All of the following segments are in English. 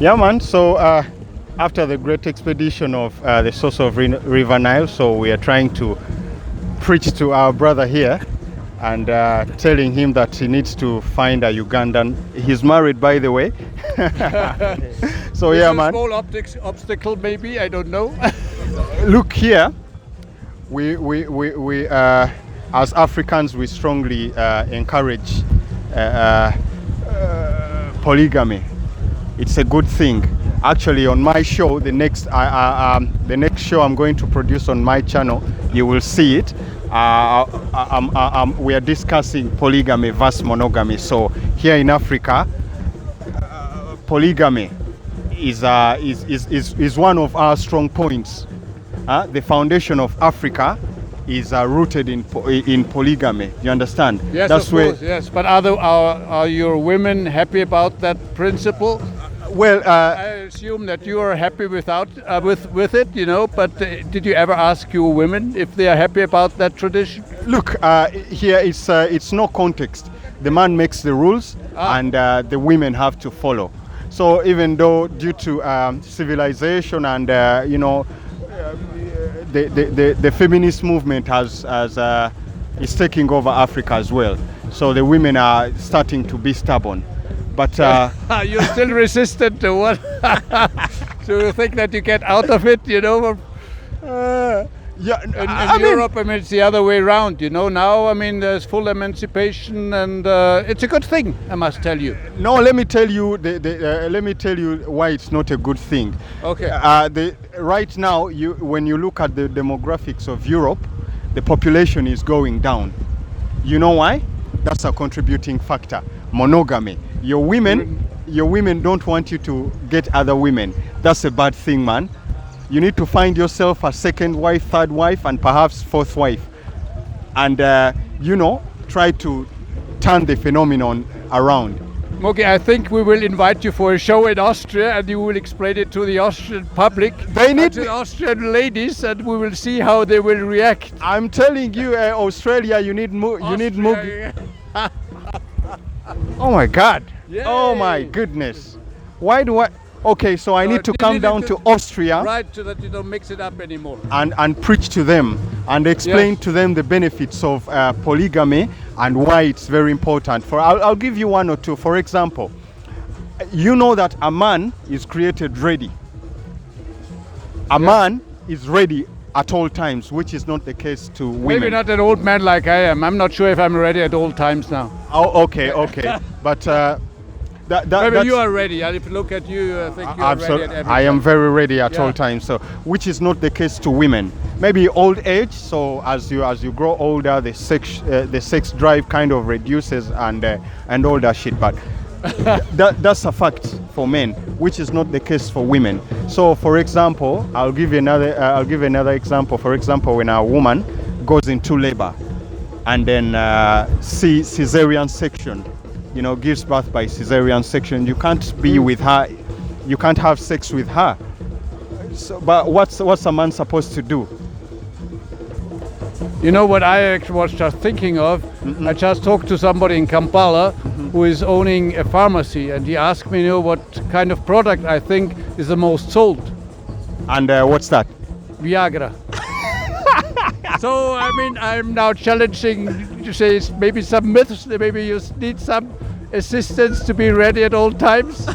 Yeah, man. So after the great expedition of the source of River Nile, so we are trying to preach to our brother here and telling him that he needs to find a Ugandan. He's married, by the way. So yeah, man. Small obstacle, maybe, I don't know. Look here. We as Africans, we strongly encourage polygamy. It's a good thing. Actually, on my show, the next show I'm going to produce on my channel, you will see it. We are discussing polygamy versus monogamy. So here in Africa, polygamy is one of our strong points. The foundation of Africa is rooted in polygamy. You understand? Yes, that's of course. Yes, but are your women happy about that principle? Well, I assume that you are happy with it, you know. But did you ever ask your women if they are happy about that tradition? Look, here it's no context. The man makes the rules, and the women have to follow. So even though due to civilization and the feminist movement is taking over Africa as well. So the women are starting to be stubborn. But you're still resistant to what? So you think that you get out of it, you know? Yeah, in Europe, I mean, it's the other way around, you know. Now, I mean, there's full emancipation, and it's a good thing, I must tell you. No, let me tell you. Let me tell you why it's not a good thing. Okay. Right now, when you look at the demographics of Europe, the population is going down. You know why? That's a contributing factor. Monogamy. Your women don't want you to get other women. That's a bad thing, man. You need to find yourself a second wife, third wife, and perhaps fourth wife. And, try to turn the phenomenon around. Okay, I think we will invite you for a show in Austria, and you will explain it to the Austrian public, to the Austrian ladies, and we will see how they will react. I'm telling you, Australia, you need Oh my God! Yay. Oh my goodness! Why do I? Okay, so I need to come down to Austria, right, so that you don't mix it up anymore, and preach to them and explain to them the benefits of polygamy and why it's very important. I'll give you one or two. For example, you know that a man is created ready. A man is ready at all times, which is not the case to women. Maybe not an old man like I am. I'm not sure if I'm ready at all times now. Oh, okay. But maybe you are ready. If you look at you, I think you are ready at every time. I am very ready at all times. So, which is not the case to women. Maybe old age. So as you grow older, the sex drive kind of reduces and all that shit. But that's a fact for men, which is not the case for women. So, for example, I'll give another example. For example, when a woman goes into labor and then cesarean section, gives birth by cesarean section, you can't be with her, you can't have sex with her. So, but what's a man supposed to do? You know what I was just thinking of? Mm-hmm. I just talked to somebody in Kampala who is owning a pharmacy, and he asked me, what kind of product I think is the most sold. And what's that? Viagra. So, I mean, I'm now challenging to say maybe some myths, maybe you need some assistance to be ready at all times.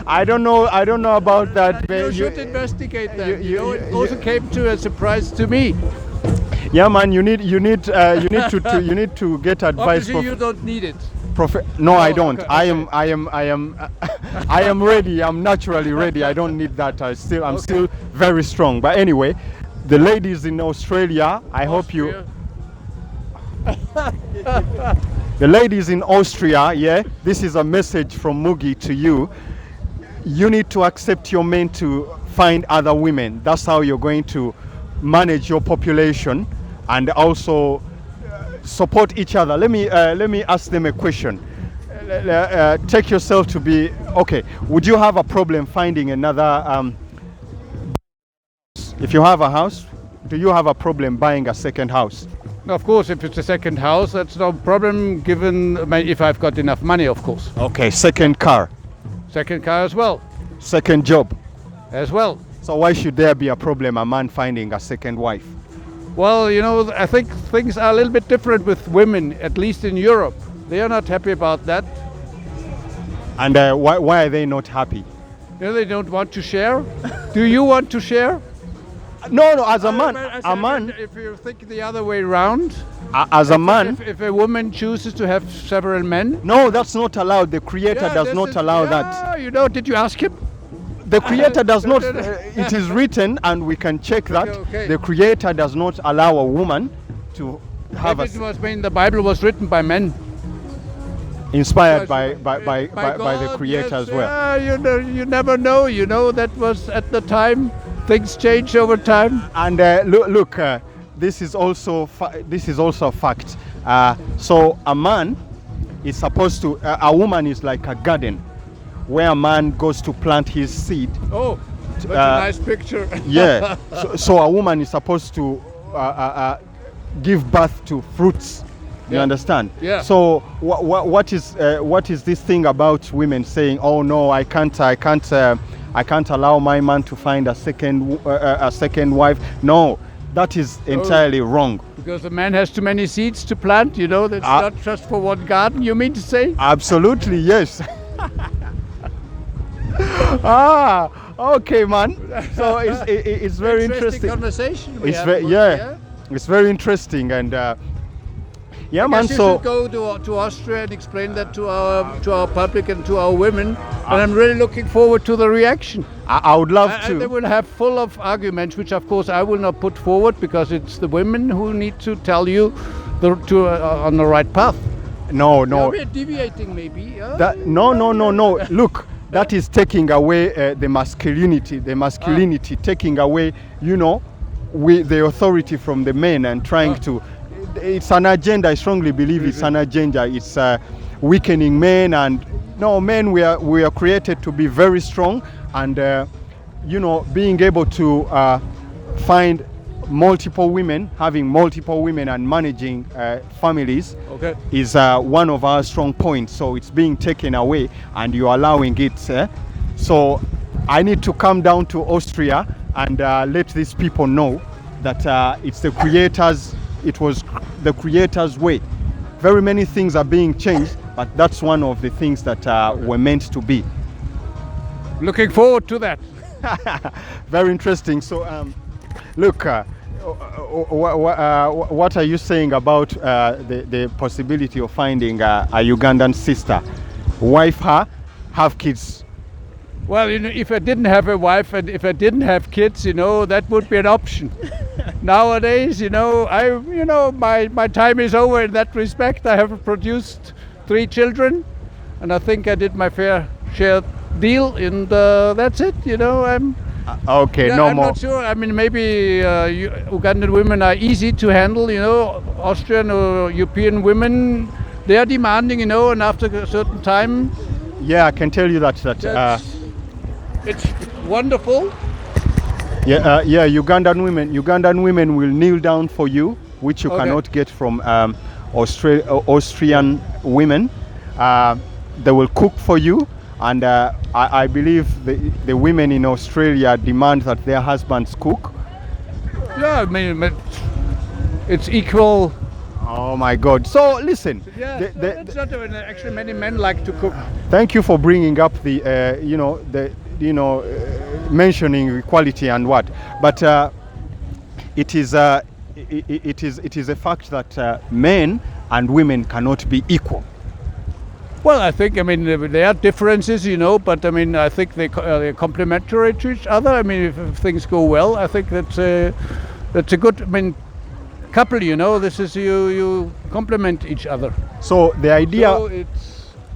I don't know about that. You should investigate that. It also came to a surprise to me. Yeah, man, you need to get advice. Obviously, you don't need it. No, I don't. Okay. I am ready. I'm naturally ready. I don't need that. I'm still very strong. But anyway, the ladies in Australia, I hope you. The ladies in Austria, this is a message from Mugi to you. You need to accept your men to find other women. That's how you're going to manage your population and also support each other. Let me ask them a question. Take yourself to be okay. Would you have a problem finding another? If you have a house, do you have a problem buying a second house? Of course, if it's a second house, that's no problem, given if I've got enough money, of course. Okay, second car. Second car as well. Second job. As well. So why should there be a problem, a man finding a second wife? Well, I think things are a little bit different with women, at least in Europe. They are not happy about that. And why are they not happy? They don't want to share. Do you want to share? No, as a man, If you think the other way around, as a man, if a woman chooses to have several men, no, that's not allowed. The Creator does not allow that. Did you ask him? The Creator does not. It is written, and we can check that. Okay. The Creator does not allow a woman to have Maybe it was when the Bible was written by men. Inspired by the Creator yes, as well. Yeah, you never know. That was at the time. Things change over time. And look, this is also a fact. So a man is supposed to. A woman is like a garden, where a man goes to plant his seed. Oh, that's a nice picture. Yeah. So a woman is supposed to give birth to fruits. You understand? Yeah. So what is this thing about women saying, "Oh no, I can't allow my man to find a second wife"? No, that is entirely wrong. Because the man has too many seeds to plant. That's not just for one garden. You mean to say? Absolutely, yes. Okay, man. So it's very interesting. Conversation. It's very interesting, and yeah, man. You So should go to Austria and explain that to our public and to our women, and I'm really looking forward to the reaction. I would love And they to. will have full of arguments, which of course I will not put forward because it's the women who need to tell you on the right path. No. We're deviating maybe. No. Look, that is taking away the masculinity, taking away, the authority from the men and trying to. It's an agenda. I strongly believe it's an agenda. It's weakening men, and no, men we are created to be very strong, and being able to find multiple women, having multiple women, and managing families is one of our strong points. So it's being taken away, and you're allowing it. So I need to come down to Austria and let these people know that it's the Creator's. It was the Creator's way. Very many things are being changed, but that's one of the things that were meant to be. Looking forward to that. Very interesting. So, look, what are you saying about the possibility of finding a Ugandan sister, wife her, have kids? Well, if I didn't have a wife and if I didn't have kids, that would be an option. Nowadays, my time is over in that respect. I have produced 3 children, and I think I did my fair share deal, and that's it. I'm okay. No I'm more. not sure. I mean, maybe Ugandan women are easy to handle. Austrian or European women, they are demanding. And after a certain time. Yeah, I can tell you that. It's wonderful. Ugandan women will kneel down for you, which you cannot get from Austrian women. They will cook for you, and I believe the women in Australia demand that their husbands cook. Yeah, I mean, it's equal. Oh my God! So listen. Yeah, that's not actually many men like to cook. Thank you for bringing up the mentioning equality and what, but it is a fact that men and women cannot be equal. Well, I think there are differences, but I think they're complementary to each other. If things go well, I think that's a good couple. This is you complement each other. So the idea. So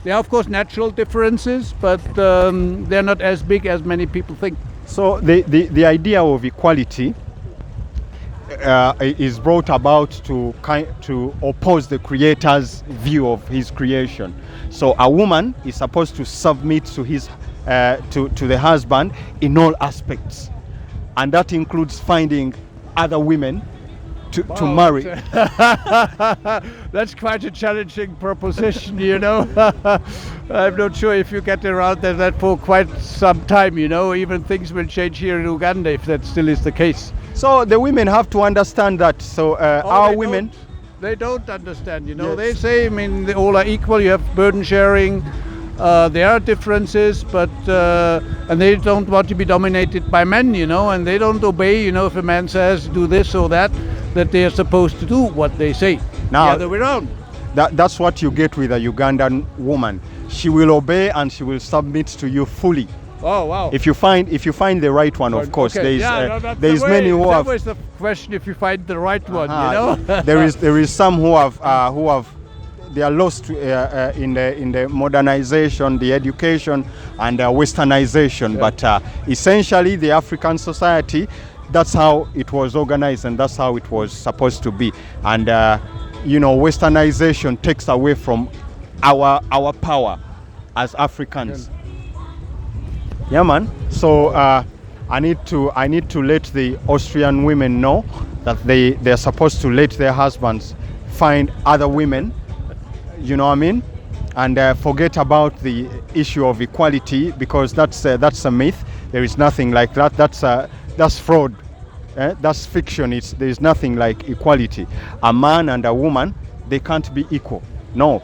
there are of course natural differences, but they're not as big as many people think. So the idea of equality is brought about to oppose the Creator's view of His creation. So a woman is supposed to submit to the husband in all aspects, and that includes finding other women to marry? That's quite a challenging proposition, you know. I'm not sure if you get around that for quite some time, you know. Even things will change here in Uganda if that still is the case. So the women have to understand that. So our women. They don't understand, you know. Yes. They say, I mean, they all are equal. You have burden sharing. There are differences, but and they don't want to be dominated by men, you know, and they don't obey, you know, if a man says do this or that they are supposed to do what they say. Now, the other way around. That's what you get with a Ugandan woman. She will obey and she will submit to you fully. Oh wow! If you find the right one, of course. Okay. There is many who have. That was the question. If you find the right one, you know. there is some who have they are lost in the modernization, the education, and westernization. Yeah. But essentially, the African society, that's how it was organized, and that's how it was supposed to be. And you know, westernization takes away from our power as Africans. Yeah, man. So I need to let the Austrian women know that they're supposed to let their husbands find other women. You know what I mean? And forget about the issue of equality, because that's a myth. There is nothing like that. That's fraud. That's fiction. There is nothing like equality. A man and a woman, they can't be equal. No.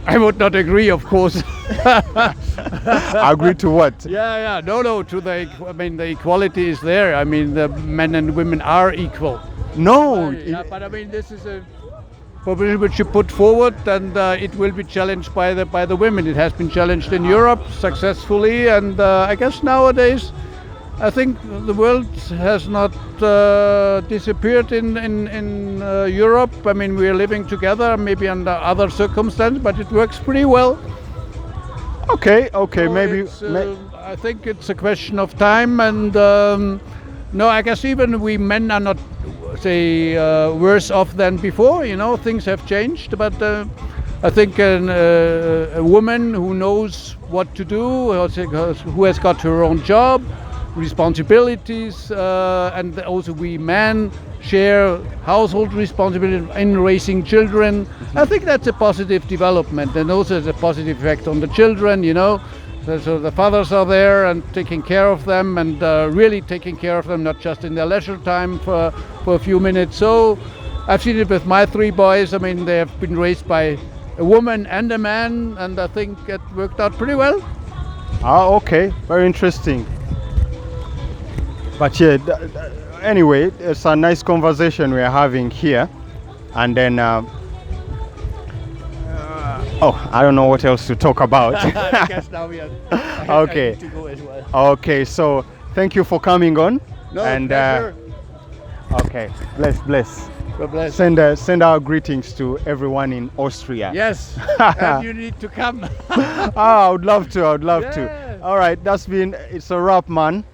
I would not agree, of course. Agree to what? Yeah. No. I mean, the equality is there. I mean, the men and women are equal. No. But I mean, this is a proposition which you put forward, and it will be challenged by the women. It has been challenged in Europe successfully, and I guess nowadays, I think the world has not disappeared in Europe. I mean, we are living together, maybe under other circumstances, but it works pretty well. Okay, So maybe. I think it's a question of time, and no, I guess even we men are not, say, worse off than before. You know, things have changed, but I think a woman who knows what to do, who has got her own job, responsibilities, and also we men share household responsibility in raising children. I think that's a positive development, and also has a positive effect on the children, you know. So the fathers are there and taking care of them, and really taking care of them, not just in their leisure time for a few minutes. So I've seen it with my 3 boys. I mean, they have been raised by a woman and a man, and I think it worked out pretty well. Okay, very interesting. But yeah, anyway, it's a nice conversation we're having here. And then, I don't know what else to talk about. I guess now we are. Okay. I need to go as well. Okay, so thank you for coming on. No, and pleasure. Okay, bless. God bless. Send our greetings to everyone in Austria. Yes, and you need to come. I would love to. Yeah. All right, it's a wrap, man.